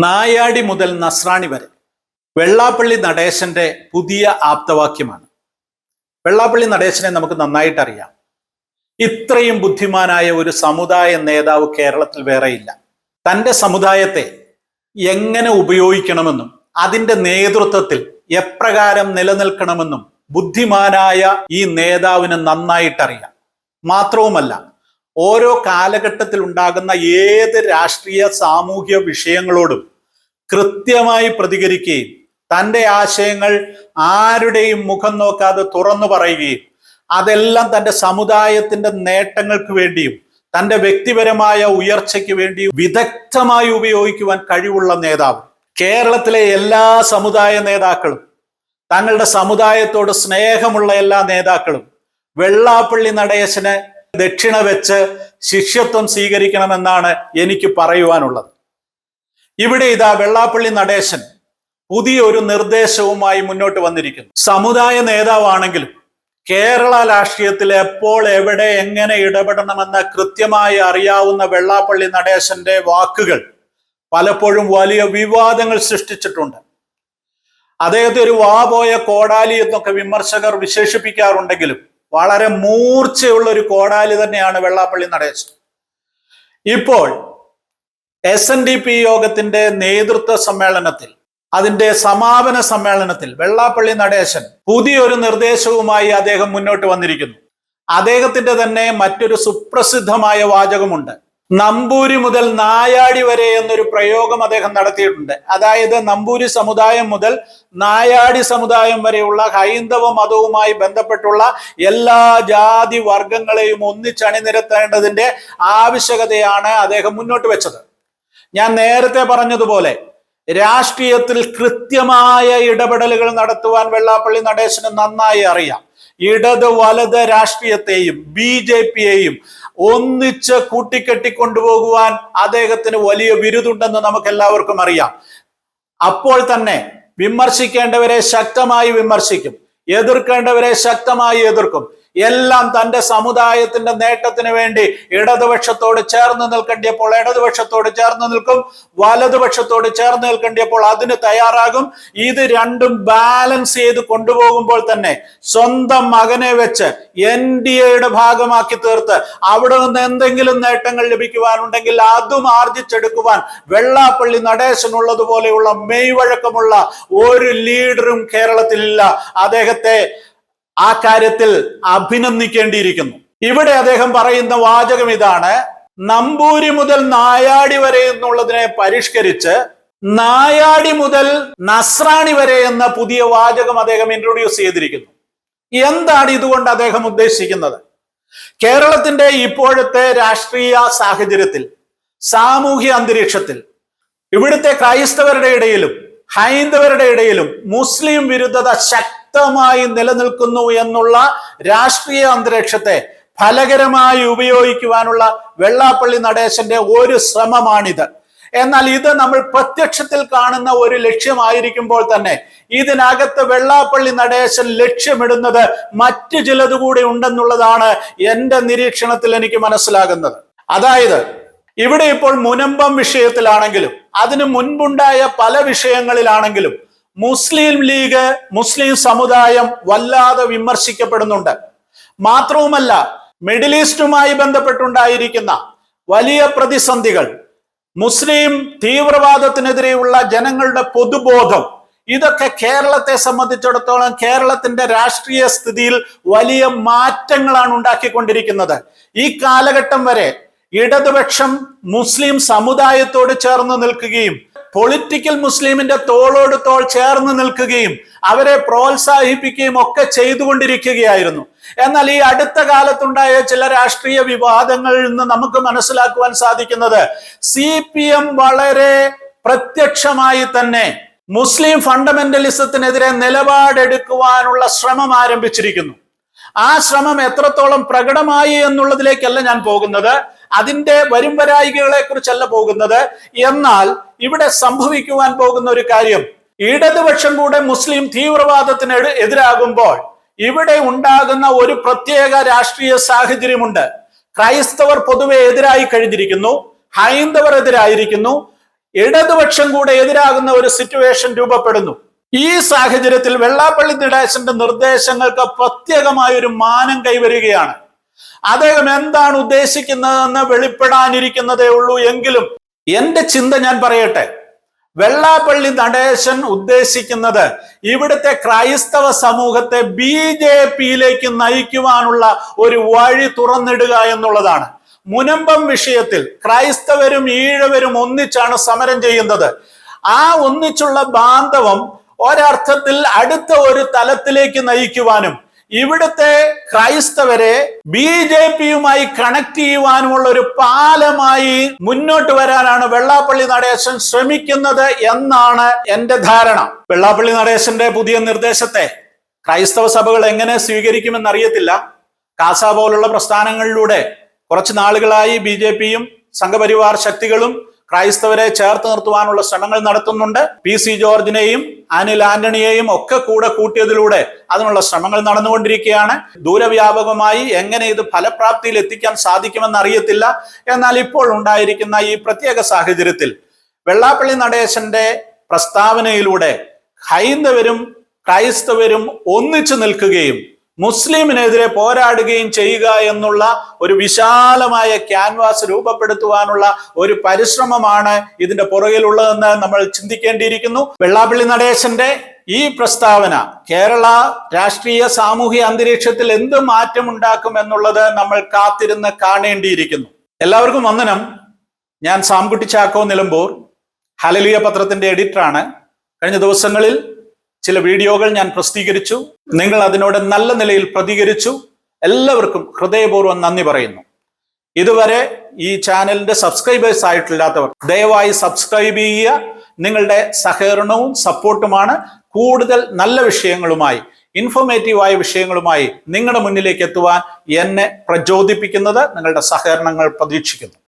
നായാടി മുതൽ നസ്രാണി വരെ വെള്ളാപ്പള്ളി നടേശന്റെ പുതിയ ആപ്തവാക്യമാണ്. വെള്ളാപ്പള്ളി നടേശനെ നമുക്ക് നന്നായിട്ട് അറിയാം. ഇത്രയും ബുദ്ധിമാനായ ഒരു സമുദായ നേതാവ് കേരളത്തിൽ വേറെയില്ല. തൻ്റെ സമുദായത്തെ എങ്ങനെ ഉപയോഗിക്കണമെന്നും അതിൻ്റെ നേതൃത്വത്തിൽ എപ്രകാരം നിലനിൽക്കണമെന്നും ബുദ്ധിമാനായ ഈ നേതാവിന് നന്നായിട്ടറിയാം. മാത്രവുമല്ല, ഓരോ കാലഘട്ടത്തിൽ ഉണ്ടാകുന്ന ഏത് രാഷ്ട്രീയ സാമൂഹ്യ വിഷയങ്ങളോടും കൃത്യമായി പ്രതികരിക്കുകയും തൻ്റെ ആശയങ്ങൾ ആരുടെയും മുഖം നോക്കാതെ തുറന്നു പറയുകയും അതെല്ലാം തൻ്റെ സമുദായത്തിന്റെ നേട്ടങ്ങൾക്ക് വേണ്ടിയും തൻ്റെ വ്യക്തിപരമായ ഉയർച്ചയ്ക്ക് വേണ്ടിയും വിദഗ്ധമായി ഉപയോഗിക്കുവാൻ കഴിവുള്ള നേതാവ്. കേരളത്തിലെ എല്ലാ സമുദായ നേതാക്കളും, തങ്ങളുടെ സമുദായത്തോട് സ്നേഹമുള്ള എല്ലാ നേതാക്കളും വെള്ളാപ്പള്ളി നടേശന് ദക്ഷിണ വെച്ച് ശിഷ്യത്വം സ്വീകരിക്കണമെന്നാണ് എനിക്ക് പറയുവാനുള്ളത്. ഇവിടെ ഇതാ വെള്ളാപ്പള്ളി നടേശൻ പുതിയൊരു നിർദ്ദേശവുമായി മുന്നോട്ട് വന്നിരിക്കുന്നു. സമുദായ നേതാവാണെങ്കിലും കേരള രാഷ്ട്രീയത്തിൽ എപ്പോൾ എവിടെ എങ്ങനെ ഇടപെടണമെന്ന് കൃത്യമായി അറിയാവുന്ന വെള്ളാപ്പള്ളി നടേശന്റെ വാക്കുകൾ പലപ്പോഴും വലിയ വിവാദങ്ങൾ സൃഷ്ടിച്ചിട്ടുണ്ട്. അദ്ദേഹത്തെ ഒരു വാപോയ കോടാലി എന്നൊക്കെ വിമർശകർ വിശേഷിപ്പിക്കാറുണ്ടെങ്കിലും വളരെ മൂർച്ചയുള്ള ഒരു കോടാലി തന്നെയാണ് വെള്ളാപ്പള്ളി നടേശൻ. ഇപ്പോൾ SNDP യോഗത്തിന്റെ നേതൃത്വ സമ്മേളനത്തിൽ, അതിന്റെ സമാപന സമ്മേളനത്തിൽ വെള്ളാപ്പള്ളി നടേശൻ പുതിയൊരു നിർദ്ദേശവുമായി അദ്ദേഹം മുന്നോട്ട് വന്നിരിക്കുന്നു. അദ്ദേഹത്തിന്റെ തന്നെ മറ്റൊരു സുപ്രസിദ്ധമായ വാചകമുണ്ട്. നമ്പൂരി മുതൽ നായാടി വരെ എന്നൊരു പ്രയോഗം അദ്ദേഹം നടത്തിയിട്ടുണ്ട്. അതായത് നമ്പൂരി സമുദായം മുതൽ നായാടി സമുദായം വരെയുള്ള ഹൈന്ദവ മതവുമായി ബന്ധപ്പെട്ടുള്ള എല്ലാ ജാതി വർഗങ്ങളെയും ഒന്നിച്ചണിനിരത്തേണ്ടതിന്റെ ആവശ്യകതയാണ് അദ്ദേഹം മുന്നോട്ട് വെച്ചത്. ഞാൻ നേരത്തെ പറഞ്ഞതുപോലെ രാഷ്ട്രീയത്തിൽ കൃത്യമായ ഇടപെടലുകൾ നടത്തുവാൻ വെള്ളാപ്പള്ളി നടേശന് നന്നായി അറിയാം. ഇടത് വലത് രാഷ്ട്രീയത്തെയും BJPയെയും ഒന്നിച്ച് കൂട്ടിക്കെട്ടിക്കൊണ്ടുപോകുവാൻ അദ്ദേഹത്തിന് വലിയ വിരുദുണ്ടെന്ന് നമുക്ക് എല്ലാവർക്കും അറിയാം. അപ്പോൾ തന്നെ വിമർശിക്കേണ്ടവരെ ശക്തമായി വിമർശിക്കും, എതിർക്കേണ്ടവരെ ശക്തമായി എതിർക്കും. എല്ലാം തൻ്റെ സമുദായത്തിന്റെ നേട്ടത്തിന് വേണ്ടി ഇടതുപക്ഷത്തോട് ചേർന്ന് നിൽക്കേണ്ടിയപ്പോൾ ഇടതുപക്ഷത്തോട് ചേർന്ന് നിൽക്കും, വലതുപക്ഷത്തോട് ചേർന്ന് നിൽക്കേണ്ടിയപ്പോൾ അതിന് തയ്യാറാകും. ഇത് രണ്ടും ബാലൻസ് ചെയ്ത് കൊണ്ടുപോകുമ്പോൾ തന്നെ സ്വന്തം മകനെ വെച്ച് NDAയുടെ ഭാഗമാക്കി തീർത്ത് അവിടെ നിന്ന് എന്തെങ്കിലും നേട്ടങ്ങൾ ലഭിക്കുവാനുണ്ടെങ്കിൽ അതും ആർജിച്ചെടുക്കുവാൻ വെള്ളാപ്പള്ളി നടേശനുള്ളതുപോലെയുള്ള മെയ്വഴക്കമുള്ള ഒരു ലീഡറും കേരളത്തിലില്ല. അദ്ദേഹത്തെ ആ കാര്യത്തിൽ അഭിനന്ദിക്കേണ്ടിയിരിക്കുന്നു. ഇവിടെ അദ്ദേഹം പറയുന്ന വാചകം ഇതാണ്: നമ്പൂരി മുതൽ നായാടി വരെ എന്നുള്ളതിനെ പരിഷ്കരിച്ച് നായാടി മുതൽ നസ്രാണി വരെ എന്ന പുതിയ വാചകം അദ്ദേഹം ഇൻട്രൊഡ്യൂസ് ചെയ്തിരിക്കുന്നു. എന്താണ് ഇതുകൊണ്ട് അദ്ദേഹം ഉദ്ദേശിക്കുന്നത്? കേരളത്തിന്റെ ഇപ്പോഴത്തെ രാഷ്ട്രീയ സാഹചര്യത്തിൽ, സാമൂഹ്യ അന്തരീക്ഷത്തിൽ ഇവിടുത്തെ ക്രൈസ്തവരുടെ ഇടയിലും ഹൈന്ദവരുടെ ഇടയിലും മുസ്ലിം വിരുദ്ധത ശക്തമായി നിലനിൽക്കുന്നു എന്നുള്ള രാഷ്ട്രീയ അന്തരീക്ഷത്തെ ഫലകരമായി ഉപയോഗിക്കുവാനുള്ള വെള്ളാപ്പള്ളി നടേശന്റെ ഒരു ശ്രമമാണിത്. എന്നാൽ ഇത് നമ്മൾ പ്രത്യക്ഷത്തിൽ കാണുന്ന ഒരു ലക്ഷ്യമായിരിക്കുമ്പോൾ തന്നെ ഇതിനകത്ത് വെള്ളാപ്പള്ളി നടേശൻ ലക്ഷ്യമിടുന്നത് മറ്റു ചിലതുകൂടി ഉണ്ടെന്നുള്ളതാണ് എൻ്റെ നിരീക്ഷണത്തിൽ എനിക്ക് മനസ്സിലാകുന്നത്. അതായത് ഇവിടെ ഇപ്പോൾ മുനമ്പം വിഷയത്തിലാണെങ്കിലും അതിനു മുൻപുണ്ടായ പല വിഷയങ്ങളിലാണെങ്കിലും മുസ്ലിം ലീഗ്, മുസ്ലിം സമുദായം വല്ലാതെ വിമർശിക്കപ്പെടുന്നുണ്ട്. മാത്രവുമല്ല, മിഡിൽ ഈസ്റ്റുമായി ബന്ധപ്പെട്ടുണ്ടായിരിക്കുന്ന വലിയ പ്രതിസന്ധികൾ, മുസ്ലിം തീവ്രവാദത്തിനെതിരെയുള്ള ജനങ്ങളുടെ പൊതുബോധം, ഇതൊക്കെ കേരളത്തെ സംബന്ധിച്ചിടത്തോളം കേരളത്തിന്റെ രാഷ്ട്രീയ സ്ഥിതിയിൽ വലിയ മാറ്റങ്ങളാണ് ഉണ്ടാക്കിക്കൊണ്ടിരിക്കുന്നത്. ഈ കാലഘട്ടം വരെ ഇടതുപക്ഷം മുസ്ലിം സമുദായത്തോട് ചേർന്ന് നിൽക്കുകയും പൊളിറ്റിക്കൽ മുസ്ലിമിന്റെ തോളോട് തോൾ ചേർന്ന് നിൽക്കുകയും അവരെ പ്രോത്സാഹിപ്പിക്കുകയും ഒക്കെ ചെയ്തുകൊണ്ടിരിക്കുകയായിരുന്നു. എന്നാൽ ഈ അടുത്ത കാലത്തുണ്ടായ ചില രാഷ്ട്രീയ വിവാദങ്ങളിൽ നിന്ന് നമുക്ക് മനസ്സിലാക്കുവാൻ സാധിക്കുന്നത് CPM വളരെ പ്രത്യക്ഷമായി തന്നെ മുസ്ലിം ഫണ്ടമെന്റലിസത്തിനെതിരെ നിലപാടെടുക്കുവാനുള്ള ശ്രമം ആരംഭിച്ചിരിക്കുന്നു. ആ ശ്രമം എത്രത്തോളം പ്രകടമായി എന്നുള്ളതിലേക്കല്ല ഞാൻ പോകുന്നത്, അതിന്റെ വരുംവരായികളെ കുറിച്ചല്ല പോകുന്നത്. എന്നാൽ ഇവിടെ സംഭവിക്കുവാൻ പോകുന്ന ഒരു കാര്യം, ഇടതുപക്ഷം കൂടെ മുസ്ലിം തീവ്രവാദത്തിന് എതിരാകുമ്പോൾ ഇവിടെ ഉണ്ടാകുന്ന ഒരു പ്രത്യേക രാഷ്ട്രീയ സാഹചര്യമുണ്ട്. ക്രൈസ്തവർ പൊതുവെ എതിരായി കഴിഞ്ഞിരിക്കുന്നു, ഹൈന്ദവർ എതിരായിരിക്കുന്നു, ഇടതുപക്ഷം കൂടെ എതിരാകുന്ന ഒരു സിറ്റുവേഷൻ രൂപപ്പെടുന്നു. ഈ സാഹചര്യത്തിൽ വെള്ളാപ്പള്ളി നടേശന്റെ നിർദ്ദേശങ്ങൾക്ക് പ്രത്യേകമായ ഒരു മാനം കൈവരികയാണ്. അദ്ദേഹം എന്താണ് ഉദ്ദേശിക്കുന്നതെന്ന് വെളിപ്പെടാനിരിക്കുന്നതേ ഉള്ളൂ. എങ്കിലും എന്റെ ചിന്ത ഞാൻ പറയട്ടെ. വെള്ളാപ്പള്ളി നടേശൻ ഉദ്ദേശിക്കുന്നത് ഇവിടുത്തെ ക്രൈസ്തവ സമൂഹത്തെ BJPയിലേക്ക് നയിക്കുവാനുള്ള ഒരു വഴി തുറന്നിടുക എന്നുള്ളതാണ്. മുനമ്പം വിഷയത്തിൽ ക്രൈസ്തവരും ഈഴവരും ഒന്നിച്ചാണ് സമരം ചെയ്യുന്നത്. ആ ഒന്നിച്ചുള്ള ബാന്ധവം ഒരർത്ഥത്തിൽ അടുത്ത ഒരു തലത്തിലേക്ക് നയിക്കുവാനും ഇവിടുത്തെ ക്രൈസ്തവരെ BJPയുമായി കണക്ട് ചെയ്യുവാനുമുള്ള ഒരു പാലമായി മുന്നോട്ട് വരാനാണ് വെള്ളാപ്പള്ളി നടേശൻ ശ്രമിക്കുന്നത് എന്നാണ് എന്റെ ധാരണ. വെള്ളാപ്പള്ളി നടേശന്റെ പുതിയ നിർദ്ദേശത്തെ ക്രൈസ്തവ സഭകൾ എങ്ങനെ സ്വീകരിക്കുമെന്ന് അറിയത്തില്ല. കാസ പോലുള്ള പ്രസ്ഥാനങ്ങളിലൂടെ കുറച്ച് നാളുകളായി BJPയും സംഘപരിവാർ ശക്തികളും ക്രൈസ്തവരെ ചേർത്ത് നിർത്തുവാനുള്ള ശ്രമങ്ങൾ നടത്തുന്നുണ്ട്. PC ജോർജിനെയും അനിൽ ആന്റണിയെയും ഒക്കെ കൂടെ കൂട്ടിയതിലൂടെ അതിനുള്ള ശ്രമങ്ങൾ നടന്നുകൊണ്ടിരിക്കുകയാണ്. ദൂരവ്യാപകമായി എങ്ങനെ ഇത് ഫലപ്രാപ്തിയിൽ എത്തിക്കാൻ സാധിക്കുമെന്ന് അറിയത്തില്ല. എന്നാൽ ഇപ്പോൾ ഉണ്ടായിരിക്കുന്ന ഈ പ്രത്യേക സാഹചര്യത്തിൽ വെള്ളാപ്പള്ളി നടേശന്റെ പ്രസ്താവനയിലൂടെ ഹൈന്ദവരും ക്രൈസ്തവരും ഒന്നിച്ചു നിൽക്കുകയും മുസ്ലിമിനെതിരെ പോരാടുകയും ചെയ്യുക എന്നുള്ള ഒരു വിശാലമായ ക്യാൻവാസ് രൂപപ്പെടുത്തുവാനുള്ള ഒരു പരിശ്രമമാണ് ഇതിന്റെ പുറകിലുള്ളതെന്ന് നമ്മൾ ചിന്തിക്കേണ്ടിയിരിക്കുന്നു. വെള്ളാപ്പള്ളി നടേശന്റെ ഈ പ്രസ്താവന കേരള രാഷ്ട്രീയ സാമൂഹിക അന്തരീക്ഷത്തിൽ എന്ത് മാറ്റമുണ്ടാക്കും എന്നുള്ളത് നമ്മൾ കാത്തിരുന്ന് കാണേണ്ടിയിരിക്കുന്നു. എല്ലാവർക്കും വന്ദനം. ഞാൻ സാംകുട്ടി ചാക്കോ നിലമ്പൂർ, ഹല്ലേലൂയ പത്രത്തിന്റെ എഡിറ്ററാണ്. കഴിഞ്ഞ ദിവസങ്ങളിൽ ചില വീഡിയോകൾ ഞാൻ പ്രസിദ്ധീകരിച്ചു. നിങ്ങൾ അതിനോട് നല്ല നിലയിൽ പ്രതികരിച്ചു. എല്ലാവർക്കും ഹൃദയപൂർവ്വം നന്ദി പറയുന്നു. ഇതുവരെ ഈ ചാനലിന്റെ സബ്സ്ക്രൈബേഴ്സ് ആയിട്ടില്ലാത്തവർ ദയവായി സബ്സ്ക്രൈബ് ചെയ്യുക. നിങ്ങളുടെ സഹകരണവും സപ്പോർട്ടുമാണ് കൂടുതൽ നല്ല വിഷയങ്ങളുമായി, ഇൻഫോർമേറ്റീവായ വിഷയങ്ങളുമായി നിങ്ങളുടെ മുന്നിലേക്ക് എത്തുവാൻ എന്നെ പ്രചോദിപ്പിക്കുന്നത്. നിങ്ങളുടെ സഹകരണങ്ങൾ പ്രതീക്ഷിക്കുന്നു.